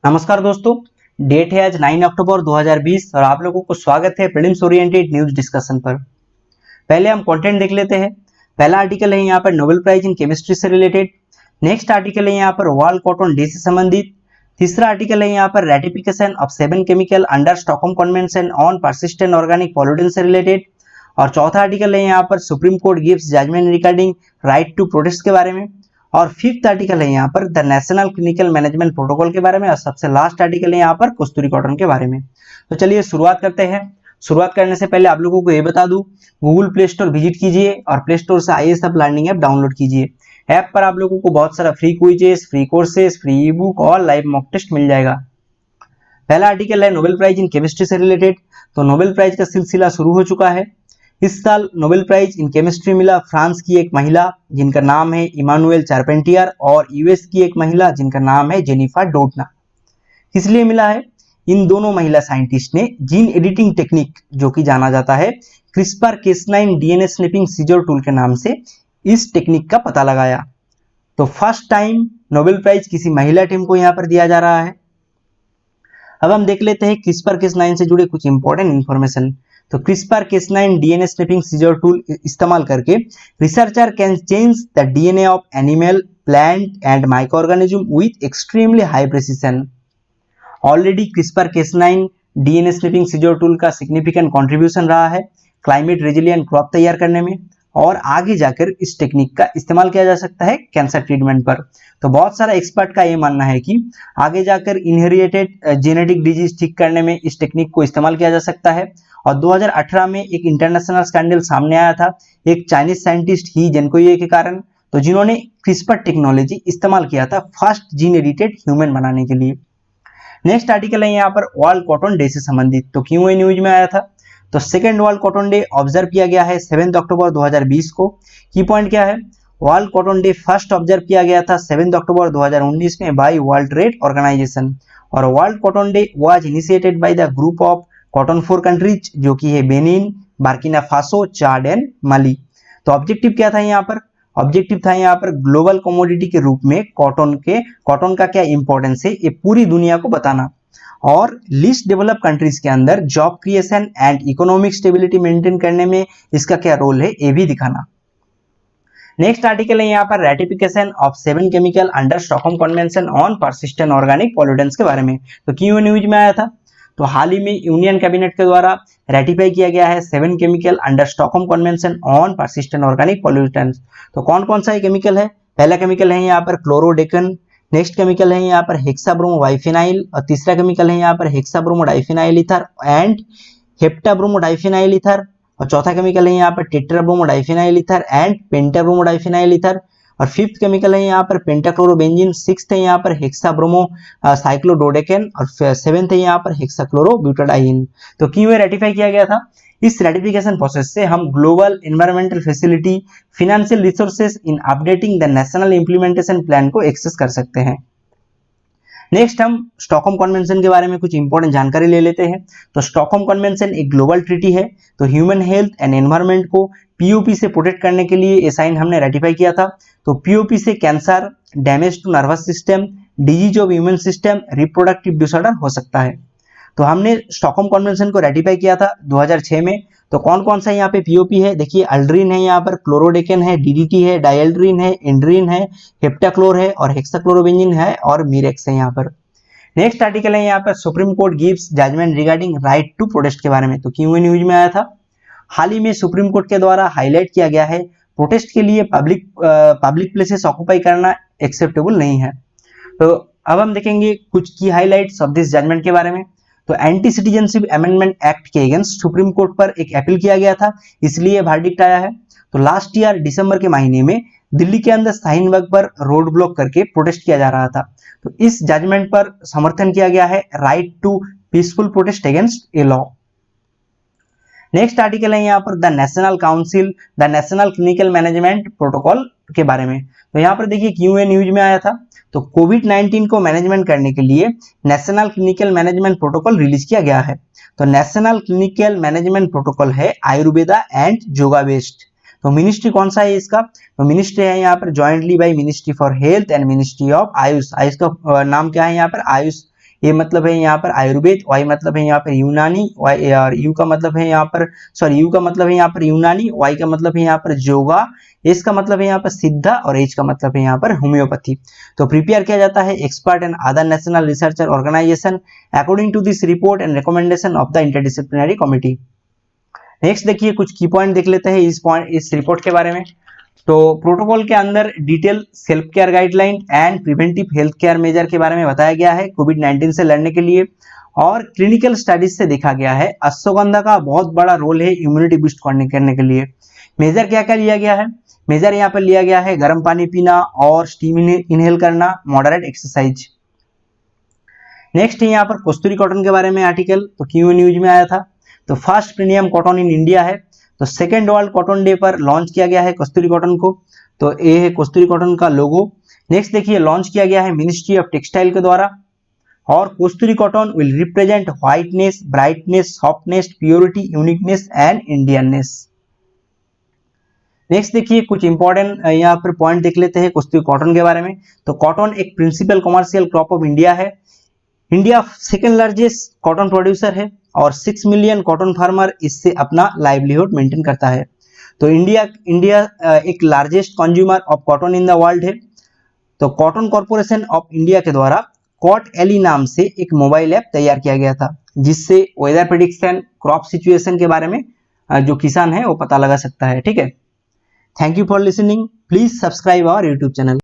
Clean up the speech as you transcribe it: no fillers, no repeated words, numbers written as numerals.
नमस्कार दोस्तों, डेट है आज 9 अक्टूबर 2020 और आप लोगों को स्वागत है प्रीलिम्स ओरिएंटेड न्यूज डिस्कशन पर। पहले हम कंटेंट देख लेते हैं। पहला आर्टिकल है यहाँ पर नोबेल प्राइज इन केमिस्ट्री से रिलेटेड। नेक्स्ट आर्टिकल है यहाँ पर वर्ल्ड कॉटन डे से संबंधित। तीसरा आर्टिकल है यहाँ पर ratification of 7 chemical under Stockholm convention on persistent organic pollutant से रिलेटेड। और चौथा आर्टिकल है यहाँ पर supreme court gives judgement regarding right to protest के बारे में। और फिफ्थ आर्टिकल है यहाँ पर the national clinical management protocol के बारे में। और सबसे लास्ट आर्टिकल है यहाँ पर कस्तूरी कॉटन के बारे में। तो चलिए शुरुआत करते हैं। शुरुआत करने से पहले आप लोगों को ये बता दूं, गूगल प्ले स्टोर विजिट कीजिए और प्ले स्टोर से आईएएस लर्निंग ऐप डाउनलोड कीजिए। ऐप पर आप लोगों को बहुत सारा free quizzes, free courses, free ई बुक और लाइव मॉक टेस्ट मिल जाएगा। पहला आर्टिकल है नोबेल प्राइज इन केमिस्ट्री से रिलेटेड। तो नोबेल प्राइज का सिलसिला शुरू हो चुका है। इस साल नोबेल प्राइज इन केमिस्ट्री मिला फ्रांस की एक महिला जिनका नाम है इमानुएल चार्पेंटियर और यूएस की एक महिला जिनका नाम है जेनिफर डोडना। इसलिए मिला है, इन दोनों महिला साइंटिस्ट ने जीन एडिटिंग टेक्निक जो कि जाना जाता है CRISPR Cas9 DNA snipping scissor tool के नाम से, इस टेक्निक का पता लगाया। तो फर्स्ट टाइम नोबेल प्राइज किसी महिला टीम को यहाँ पर दिया जा रहा है। अब हम देख लेते हैं क्रिस्पर केस9 से जुड़े कुछ इंपॉर्टेंट इंफॉर्मेशन। तो CRISPR Cas9 DNA snipping scissor tool इस्तेमाल करके researcher can change the DNA of animal, plant and micro organism with extremely high precision. Already CRISPR Cas9 DNA snipping scissor tool का significant contribution रहा है climate resilient crop तैयार करने में, और आगे जाकर इस टेक्निक का इस्तेमाल किया जा सकता है कैंसर ट्रीटमेंट पर। तो बहुत सारा एक्सपर्ट का ये मानना है कि आगे जाकर इनहेरिटेड जेनेटिक डिजीज ठीक करने में इस टेक्निक को इस्तेमाल किया जा सकता है। और 2018 में एक इंटरनेशनल स्कैंडल सामने आया था एक चाइनीज साइंटिस्ट ही जेनकोये के कारण, तो जिन्होंने क्रिस्पर टेक्नोलॉजी इस्तेमाल किया था फर्स्ट जीन एडिटेड ह्यूमन बनाने के लिए। नेक्स्ट आर्टिकल है यहाँ पर वर्ल्ड कॉटन डे से संबंधित। तो क्यों न्यूज में आया था? तो second world cotton day observe किया गया है 7 अक्टूबर 2020 को। की पॉइंट क्या है? World cotton day first observe किया गया था 7 अक्टूबर 2019 में बाय वर्ल्ड ट्रेड ऑर्गेनाइजेशन। और world cotton day was initiated by the group of cotton 4 countries जो कि है बेनिन, बार्किना फासो, चाड एंड माली। तो ऑब्जेक्टिव क्या था यहाँ पर? ऑब्जेक्टिव था यहाँ पर ग्लोबल कमोडिटी के रूप में कॉटन का क्या इंपॉर्टेंस है ये पूरी दुनिया को बताना, और लीस्ट डेवलप कंट्रीज के अंदर job creation and economic stability maintain करने में इसका क्या रोल है ये भी दिखाना। नेक्स्ट आर्टिकल है यहाँ पर ratification of 7 chemical under Stockholm convention on persistent organic pollutants के बारे में। तो क्यों न्यूज में आया था? तो हाल ही में यूनियन कैबिनेट के द्वारा रेटिफाई किया गया है 7 chemical under Stockholm convention on persistent organic pollutants. तो कौन कौन सा ये केमिकल है? पहला केमिकल है यहाँ पर क्लोरोडेकन, नेक्स्ट केमिकल है यहाँ पर हेक्साब्रोमोडाइफेनाइल, और तीसरा केमिकल है यहाँ पर हेक्साब्रोमोडाइफेनाइल ईथर एंड हेप्टाब्रोमोडाइफेनाइल ईथर, और चौथा केमिकल है यहाँ पर टेट्राब्रोमोडाइफेनाइल ईथर एंड पेंटाब्रोमोडाइफेनाइल ईथर, और फिफ्थ केमिकल है यहाँ पर पेंटाक्लोरोबेंजीन, सिक्स्थ है यहाँ पर हेक्साब्रोमो साइक्लोडोडेकेन, और सेवेंथ है यहाँ पर हेक्साक्लोरोब्यूटाडाइन। तो क्यों रेटिफाई किया गया था? इस रेटिफिकेशन प्रोसेस से हम global environmental facility, financial resources in updating the national implementation plan को एक्सेस कर सकते हैं। नेक्स्ट हम स्टॉकहोम कन्वेंशन के बारे में कुछ इंपॉर्टेंट जानकारी ले लेते हैं। तो स्टॉकहोम कन्वेंशन एक ग्लोबल ट्रीटी है। तो ह्यूमन हेल्थ एंड एनवायरनमेंट को पीओपी से प्रोटेक्ट करने के लिए ये साइन हमने रेटिफाई किया था। तो पीओपी से cancer, damage to nervous system, disease of human system, reproductive disorder हो सकता है। तो हमने स्टॉकहोम कन्वेंशन को रेटिफाई किया था 2006 में। तो कौन कौन सा यहाँ पे पीओपी है? देखिए, अल्ड्रीन है, यहाँ पर क्लोरोडेकन है, डीडीटी है, डायल्ड्रीन है, एंड्रीन है, हेप्टाक्लोर है, और हेक्साक्लोरोबेंजीन है, और मिरेक्स है यहाँ पर। नेक्स्ट आर्टिकल है यहाँ पर supreme court gives judgement regarding right to protest के बारे में। तो क्यों न्यूज में आया था? हाल ही में सुप्रीम कोर्ट के द्वारा हाईलाइट किया गया है प्रोटेस्ट के लिए पब्लिक प्लेसेस ऑक्यूपाई करना एक्सेप्टेबल नहीं है। तो अब हम देखेंगे कुछ की हाईलाइट्स ऑफ दिस जजमेंट के बारे में। तो एंटी सिटीजनशिप अमेंडमेंट एक्ट के अगेंस्ट सुप्रीम कोर्ट पर एक अपील किया गया था, इसलिए वर्डिक्ट आया है। तो लास्ट ईयर दिसंबर के महीने में दिल्ली के अंदर शाहीन बाग पर रोड ब्लॉक करके प्रोटेस्ट किया जा रहा था। तो इस जजमेंट पर समर्थन किया गया है right to peaceful protest against a law. Next article है यहाँ पर the national council the national clinical management protocol के बारे में। तो यहाँ पर देखिए क्यों न्यूज में आया था। तो कोविड-19 को मैनेजमेंट करने के लिए national clinical management protocol release किया गया है। तो नेशनल क्लिनिकल मैनेजमेंट प्रोटोकॉल है आयुर्वेदा एंड योगा बेस्ड। तो मिनिस्ट्री कौन सा है इसका? तो मिनिस्ट्री है यहाँ पर jointly by ministry for health and ministry of Ayush. Ayush का नाम क्या है यहाँ पर? आयुष ए मतलब है यहाँ पर आयुर्वेद, वाई मतलब है यहाँ पर यूनानी, वाई और यू का मतलब है यहाँ पर यू का मतलब है यहाँ पर यूनानी, वाई का मतलब है यहाँ पर योगा, एस का मतलब है यहाँ पर सिद्धा और एच का मतलब है यहाँ पर होम्योपैथी। तो प्रिपेयर किया जाता है expert and other national researcher organisation according to this report and recommendation of the interdisciplinary committee. Next देखिए कुछ की पॉइंट देख लेते हैं इस रिपोर्ट के बारे में। तो प्रोटोकॉल के अंदर detail self care guideline and preventive health care measure के बारे में बताया गया है कोविड-19 से लड़ने के लिए, और क्लिनिकल स्टडीज से देखा गया है अश्वगंधा का बहुत बड़ा रोल है इम्यूनिटी बूस्ट करने के लिए। मेजर क्या क्या लिया गया है? मेजर यहाँ पर लिया गया है गर्म पानी पीना और स्टीम इनहेल करना, मॉडरेट एक्सरसाइज। नेक्स्ट है यहाँ पर कस्तूरी कॉटन के बारे में आर्टिकल, तो क्यों न्यूज में आया था। तो first premium cotton in India है, तो सेकेंड वर्ल्ड कॉटन डे पर लॉन्च किया गया है कस्तूरी कॉटन को। तो ये है कस्तूरी कॉटन का लोगो। नेक्स्ट देखिए लॉन्च किया गया है मिनिस्ट्री ऑफ टेक्सटाइल के द्वारा, और Kasturi cotton will represent whiteness, brightness, softness, purity, uniqueness and Indianness. Next देखिए कुछ इंपॉर्टेंट यहाँ पर पॉइंट देख लेते हैं कस्तूरी कॉटन के बारे में। तो कॉटन एक principal commercial crop of India है। India second largest cotton producer है और 6 मिलियन कॉटन फार्मर इससे अपना लाइवलीहुड मेंटेन करता है। तो इंडिया एक largest consumer of cotton in the world है। तो कॉटन कॉर्पोरेशन ऑफ इंडिया के द्वारा कॉट एली नाम से एक मोबाइल ऐप तैयार किया गया था, जिससे वेदर प्रेडिक्शन, क्रॉप सिचुएशन के बारे में जो किसान है वो पता लगा सकता है। ठीक है, thank you for listening, please subscribe our YouTube channel.